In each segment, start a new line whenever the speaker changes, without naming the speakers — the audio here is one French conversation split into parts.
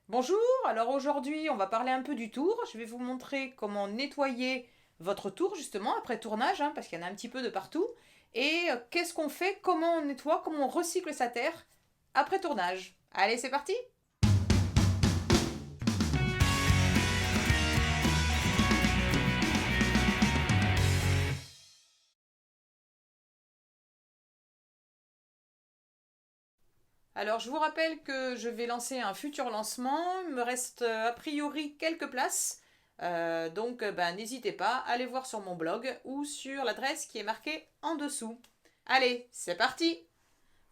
Bonjour, alors aujourd'hui on va parler un peu du tour. Je vais vous montrer comment nettoyer votre tour justement après tournage, parce qu'il y en a un petit peu de partout. Et qu'est-ce qu'on fait, comment on nettoie, comment on recycle sa terre après tournage. Allez, c'est parti. Alors je vous rappelle que je vais lancer un futur lancement. Il me reste a priori quelques places. Donc n'hésitez pas, allez voir sur mon blog ou sur l'adresse qui est marquée en dessous. Allez, c'est parti.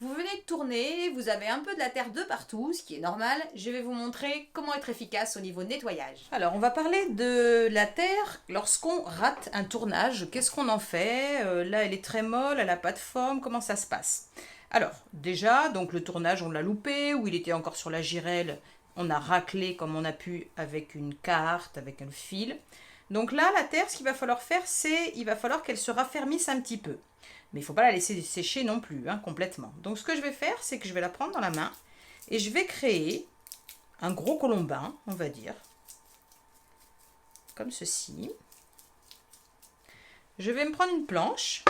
Vous venez de tourner, vous avez un peu de la terre de partout, ce qui est normal. Je vais vous montrer comment être efficace au niveau nettoyage. Alors, on va parler de la terre lorsqu'on rate un tournage. Qu'est-ce qu'on en fait? Là, elle est très molle, elle n'a pas de forme. Comment ça se passe? Alors, déjà, donc le tournage, on l'a loupé, ou il était encore sur la girelle. On a raclé comme on a pu avec une carte, avec un fil. Donc là, la terre, ce qu'il va falloir faire, c'est il va falloir qu'elle se raffermisse un petit peu. Mais il ne faut pas la laisser sécher non plus, complètement. Donc ce que je vais faire, c'est que je vais la prendre dans la main et je vais créer un gros colombin, on va dire, comme ceci. Je vais me prendre une planche,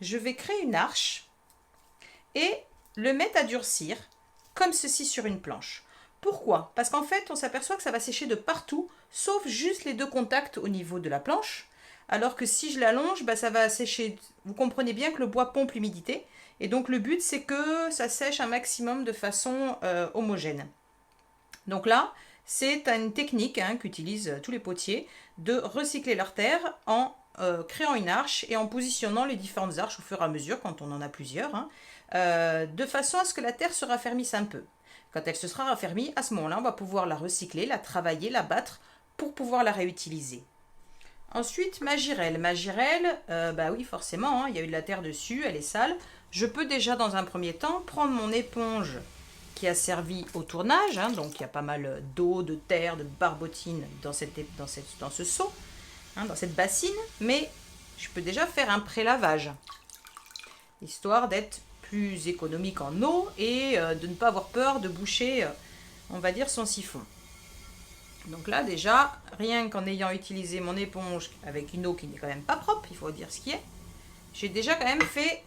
je vais créer une arche et le mettre à durcir, comme ceci sur une planche. Pourquoi? Parce qu'en fait, on s'aperçoit que ça va sécher de partout, sauf juste les deux contacts au niveau de la planche. Alors que si je l'allonge, ça va sécher. Vous comprenez bien que le bois pompe l'humidité. Et donc le but, c'est que ça sèche un maximum de façon homogène. Donc là, c'est une technique qu'utilisent tous les potiers de recycler leur terre en créant une arche et en positionnant les différentes arches au fur et à mesure, quand on en a plusieurs, de façon à ce que la terre se raffermisse un peu. Quand elle se sera raffermie, à ce moment-là, on va pouvoir la recycler, la travailler, la battre pour pouvoir la réutiliser. Ensuite, ma girelle. Ma girelle, bah oui, forcément, il y a eu de la terre dessus, elle est sale. Je peux déjà, dans un premier temps, prendre mon éponge qui a servi au tournage. Donc, il y a pas mal d'eau, de terre, de barbotine dans ce seau, dans cette bassine. Mais je peux déjà faire un pré-lavage, histoire d'être plus économique en eau et de ne pas avoir peur de boucher, on va dire, son siphon. Donc là, déjà, rien qu'en ayant utilisé mon éponge avec une eau qui n'est quand même pas propre, il faut dire ce qui est, j'ai déjà quand même fait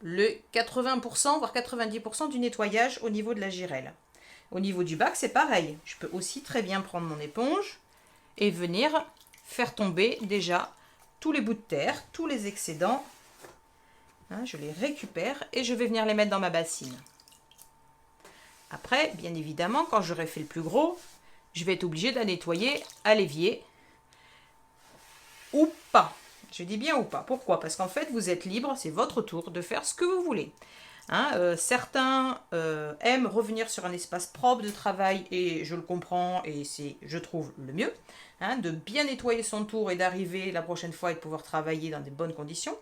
le 80%, voire 90% du nettoyage au niveau de la girelle. Au niveau du bac, c'est pareil. Je peux aussi très bien prendre mon éponge et venir faire tomber déjà tous les bouts de terre, tous les excédents. Je les récupère et je vais venir les mettre dans ma bassine. Après, bien évidemment, quand j'aurai fait le plus gros, je vais être obligée de la nettoyer à l'évier ou pas. Je dis bien ou pas. Pourquoi? Parce qu'en fait, vous êtes libre, c'est votre tour de faire ce que vous voulez. Certains aiment revenir sur un espace propre de travail et je le comprends et c'est, je trouve, le mieux. De bien nettoyer son tour et d'arriver la prochaine fois et de pouvoir travailler dans des bonnes conditions.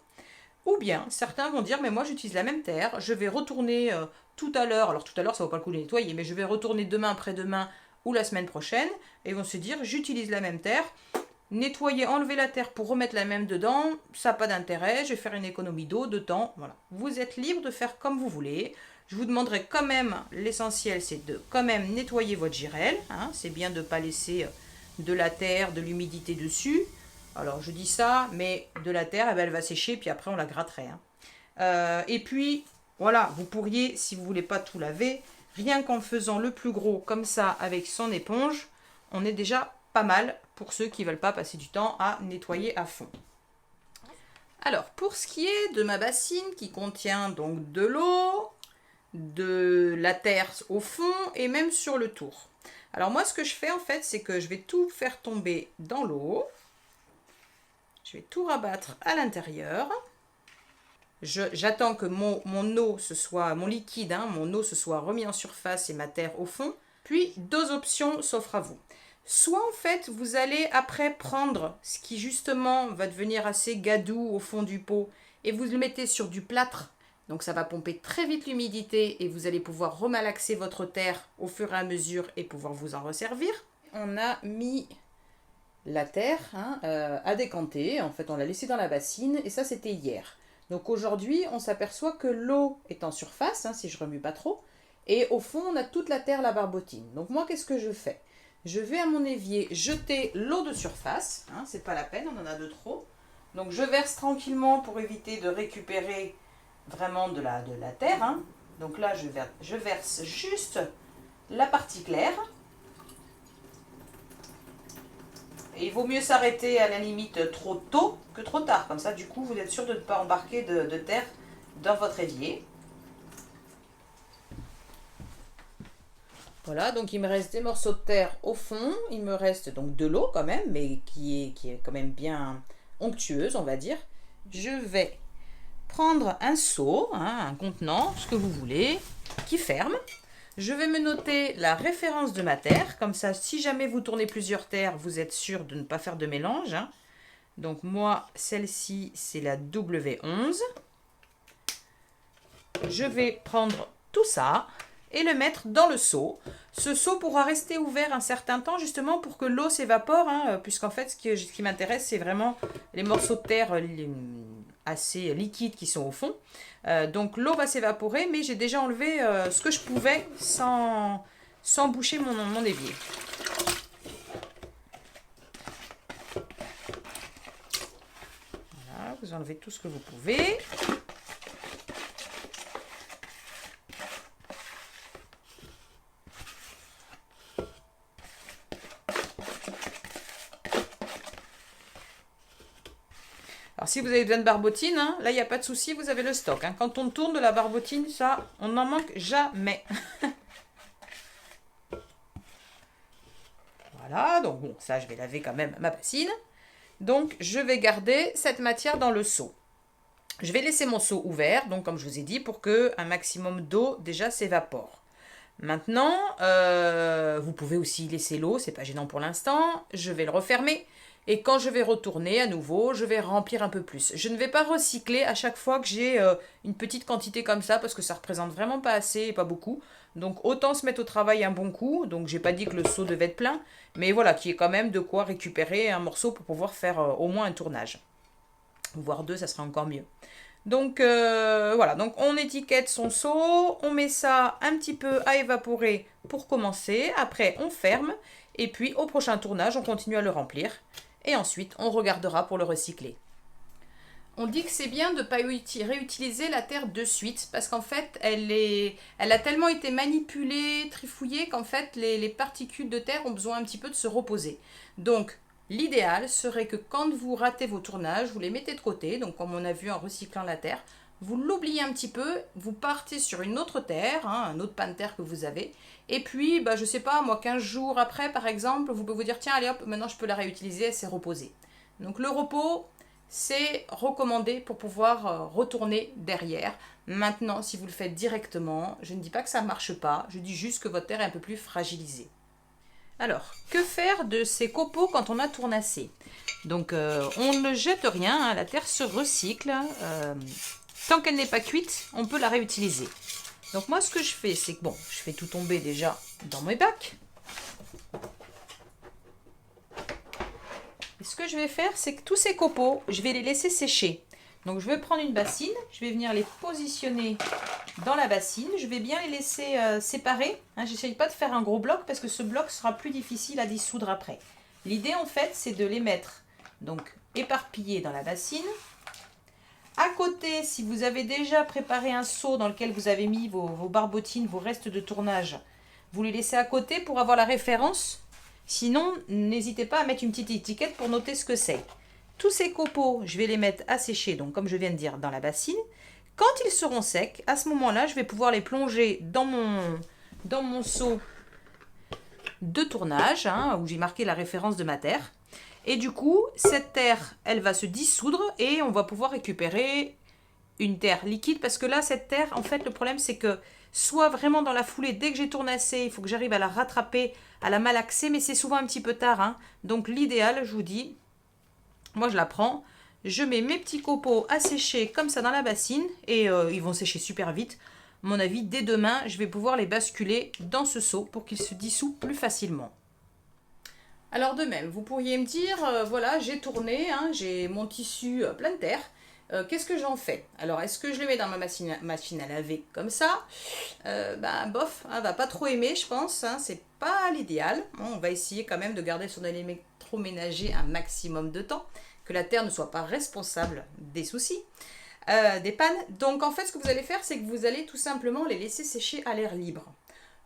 Ou bien, certains vont dire, mais moi j'utilise la même terre, je vais retourner tout à l'heure, alors tout à l'heure ça vaut pas le coup de nettoyer, mais je vais retourner demain, après-demain ou la semaine prochaine, et vont se dire, j'utilise la même terre, nettoyer, enlever la terre pour remettre la même dedans, ça n'a pas d'intérêt, je vais faire une économie d'eau, de temps, voilà. Vous êtes libre de faire comme vous voulez. Je vous demanderai quand même, l'essentiel c'est de quand même nettoyer votre girelle, c'est bien de ne pas laisser de la terre, de l'humidité dessus. Alors je dis ça, mais de la terre, elle va sécher, puis après on la gratterait. Et puis, voilà, vous pourriez, si vous voulez pas tout laver, rien qu'en faisant le plus gros comme ça avec son éponge, on est déjà pas mal pour ceux qui veulent pas passer du temps à nettoyer à fond. Alors, pour ce qui est de ma bassine qui contient donc de l'eau, de la terre au fond et même sur le tour. Alors moi, ce que je fais en fait, c'est que je vais tout faire tomber dans l'eau. Je vais tout rabattre à l'intérieur. J'attends que mon eau, mon liquide, mon eau se soit remis en surface et ma terre au fond. Puis, deux options s'offrent à vous. Soit en fait, vous allez après prendre ce qui justement va devenir assez gadou au fond du pot et vous le mettez sur du plâtre. Donc ça va pomper très vite l'humidité et vous allez pouvoir remalaxer votre terre au fur et à mesure et pouvoir vous en resservir. On a mis la terre à décanter. En fait, on l'a laissé dans la bassine et ça, c'était hier. Donc aujourd'hui, on s'aperçoit que l'eau est en surface, si je remue pas trop, Et au fond, on a toute la terre, la barbotine. Donc moi, qu'est-ce que je fais? Je vais à mon évier jeter l'eau de surface. Hein, c'est pas la peine, on en a de trop. Donc je verse tranquillement pour éviter de récupérer vraiment de la terre. Hein. Donc là, je verse juste la partie claire. Et il vaut mieux s'arrêter à la limite trop tôt que trop tard. Comme ça, du coup, vous êtes sûr de ne pas embarquer de terre dans votre évier. Voilà, donc il me reste des morceaux de terre au fond. Il me reste donc de l'eau quand même, mais qui est quand même bien onctueuse, on va dire. Je vais prendre un seau, hein, un contenant, ce que vous voulez, qui ferme. Je vais me noter la référence de ma terre. Comme ça, si jamais vous tournez plusieurs terres, vous êtes sûr de ne pas faire de mélange. Hein. Donc moi, celle-ci, c'est la W11. Je vais prendre tout ça et le mettre dans le seau. Ce seau pourra rester ouvert un certain temps justement pour que l'eau s'évapore, hein, puisqu'en fait ce qui m'intéresse c'est vraiment les morceaux de terre assez liquides qui sont au fond. Donc l'eau va s'évaporer, mais j'ai déjà enlevé ce que je pouvais sans boucher mon évier. Voilà, vous enlevez tout ce que vous pouvez. Alors si vous avez besoin de barbotine, hein, là il n'y a pas de souci, vous avez le stock. Hein. Quand on tourne de la barbotine, ça, on n'en manque jamais. Voilà, donc bon, ça je vais laver quand même ma bassine. Donc je vais garder cette matière dans le seau. Je vais laisser mon seau ouvert, donc comme je vous ai dit, pour que un maximum d'eau déjà s'évapore. Maintenant, vous pouvez aussi laisser l'eau, c'est pas gênant pour l'instant. Je vais le refermer. Et quand je vais retourner à nouveau, je vais remplir un peu plus. Je ne vais pas recycler à chaque fois que j'ai une petite quantité comme ça, parce que ça représente vraiment pas assez et pas beaucoup. Donc autant se mettre au travail un bon coup. Donc j'ai pas dit que le seau devait être plein, mais voilà, qu'il y ait quand même de quoi récupérer un morceau pour pouvoir faire au moins un tournage. Voire deux, ça serait encore mieux. Donc voilà, donc on étiquette son seau, on met ça un petit peu à évaporer pour commencer. Après on ferme et puis au prochain tournage on continue à le remplir. Et ensuite, on regardera pour le recycler. On dit que c'est bien de ne pas réutiliser la terre de suite parce qu'en fait, elle a tellement été manipulée, trifouillée qu'en fait, les particules de terre ont besoin un petit peu de se reposer. Donc, l'idéal serait que quand vous ratez vos tournages, vous les mettez de côté. Donc, comme on a vu en recyclant la terre, vous l'oubliez un petit peu, vous partez sur une autre terre, hein, un autre pan de terre que vous avez, et puis, je sais pas, moi, 15 jours après, par exemple, vous pouvez vous dire, tiens, allez hop, maintenant je peux la réutiliser, elle s'est reposée. Donc le repos, c'est recommandé pour pouvoir retourner derrière. Maintenant, si vous le faites directement, je ne dis pas que ça ne marche pas, je dis juste que votre terre est un peu plus fragilisée. Alors, que faire de ces copeaux quand on a tournassé? Donc, on ne jette rien, hein, la terre se recycle. Tant qu'elle n'est pas cuite, on peut la réutiliser. Donc moi, ce que je fais, c'est que bon, je fais tout tomber déjà dans mes bacs. Et ce que je vais faire, c'est que tous ces copeaux, je vais les laisser sécher. Donc je vais prendre une bassine, je vais venir les positionner dans la bassine. Je vais bien les laisser séparer. Hein, j'essaye pas de faire un gros bloc parce que ce bloc sera plus difficile à dissoudre après. L'idée en fait, c'est de les mettre donc éparpillés dans la bassine. À côté, si vous avez déjà préparé un seau dans lequel vous avez mis vos barbotines, vos restes de tournage, vous les laissez à côté pour avoir la référence. Sinon, n'hésitez pas à mettre une petite étiquette pour noter ce que c'est. Tous ces copeaux, je vais les mettre à sécher, donc comme je viens de dire, dans la bassine. Quand ils seront secs, à ce moment-là, je vais pouvoir les plonger dans mon seau de tournage, hein, où j'ai marqué la référence de ma terre. Et du coup, cette terre, elle va se dissoudre et on va pouvoir récupérer une terre liquide. Parce que là, cette terre, en fait, le problème, c'est que soit vraiment dans la foulée, dès que j'ai tournassé, il faut que j'arrive à la rattraper, à la malaxer, mais c'est souvent un petit peu tard. Hein. Donc l'idéal, je vous dis, moi je la prends, je mets mes petits copeaux à sécher comme ça dans la bassine et ils vont sécher super vite. À mon avis, dès demain, je vais pouvoir les basculer dans ce seau pour qu'ils se dissouent plus facilement. Alors de même, vous pourriez me dire, voilà, j'ai tourné, hein, j'ai mon tissu plein de terre. Qu'est-ce que j'en fais? Alors, est-ce que je le mets dans ma machine à laver comme ça? Bof, elle va pas trop aimer, je pense. Hein, c'est pas l'idéal. Bon, on va essayer quand même de garder son électroménager un maximum de temps, que la terre ne soit pas responsable des soucis, des pannes. Donc, en fait, ce que vous allez faire, c'est que vous allez tout simplement les laisser sécher à l'air libre.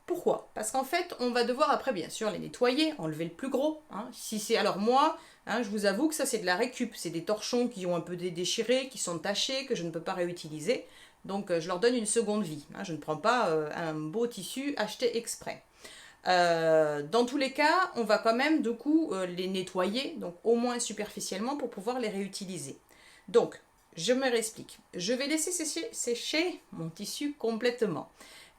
Pourquoi? Parce qu'en fait, on va devoir après, bien sûr, les nettoyer, enlever le plus gros. Hein. Si c'est alors moi, hein, je vous avoue que ça c'est de la récup. C'est des torchons qui ont un peu déchiré, qui sont tachés, que je ne peux pas réutiliser. Donc je leur donne une seconde vie. Hein. Je ne prends pas un beau tissu acheté exprès. Dans tous les cas, on va quand même du coup les nettoyer, donc au moins superficiellement pour pouvoir les réutiliser. Donc, je me réexplique. Je vais laisser sécher mon tissu complètement.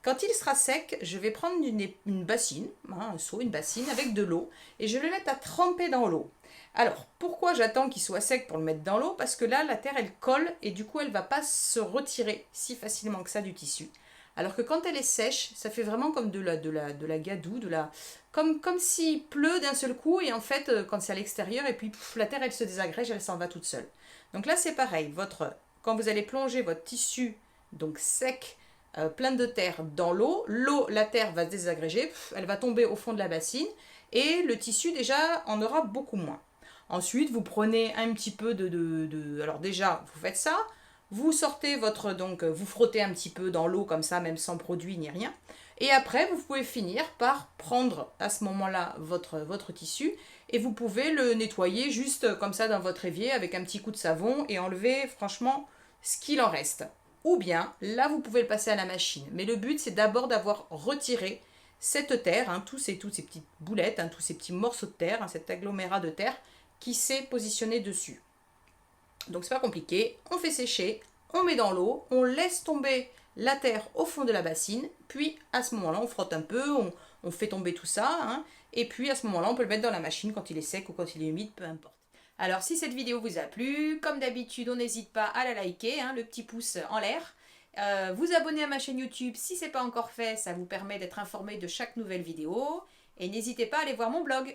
Quand il sera sec, je vais prendre une bassine, hein, un seau, une bassine avec de l'eau et je vais le mettre à tremper dans l'eau. Alors, pourquoi j'attends qu'il soit sec pour le mettre dans l'eau? Parce que là, la terre, elle colle et du coup, elle ne va pas se retirer si facilement que ça du tissu. Alors que quand elle est sèche, ça fait vraiment comme de la gadoue, comme s'il pleut d'un seul coup et en fait, quand c'est à l'extérieur et puis la terre, elle se désagrège, elle s'en va toute seule. Donc là, c'est pareil. Quand vous allez plonger votre tissu, donc sec, plein de terre dans l'eau, la terre va se désagréger, elle va tomber au fond de la bassine et le tissu déjà en aura beaucoup moins. Ensuite, vous prenez un petit peu alors déjà, vous faites ça, vous sortez vous frottez un petit peu dans l'eau comme ça, même sans produit ni rien. Et après, vous pouvez finir par prendre à ce moment-là votre tissu et vous pouvez le nettoyer juste comme ça dans votre évier avec un petit coup de savon et enlever franchement ce qu'il en reste. Ou bien, là, vous pouvez le passer à la machine. Mais le but, c'est d'abord d'avoir retiré cette terre, hein, toutes ces petites boulettes, hein, tous ces petits morceaux de terre, hein, cet agglomérat de terre qui s'est positionné dessus. Donc, c'est pas compliqué. On fait sécher, on met dans l'eau, on laisse tomber la terre au fond de la bassine. Puis, à ce moment-là, on frotte un peu, on fait tomber tout ça. Hein, et puis, à ce moment-là, on peut le mettre dans la machine quand il est sec ou quand il est humide, peu importe. Alors si cette vidéo vous a plu, comme d'habitude, on n'hésite pas à la liker, hein, le petit pouce en l'air. Vous abonner à ma chaîne YouTube si ce n'est pas encore fait, ça vous permet d'être informé de chaque nouvelle vidéo. Et n'hésitez pas à aller voir mon blog.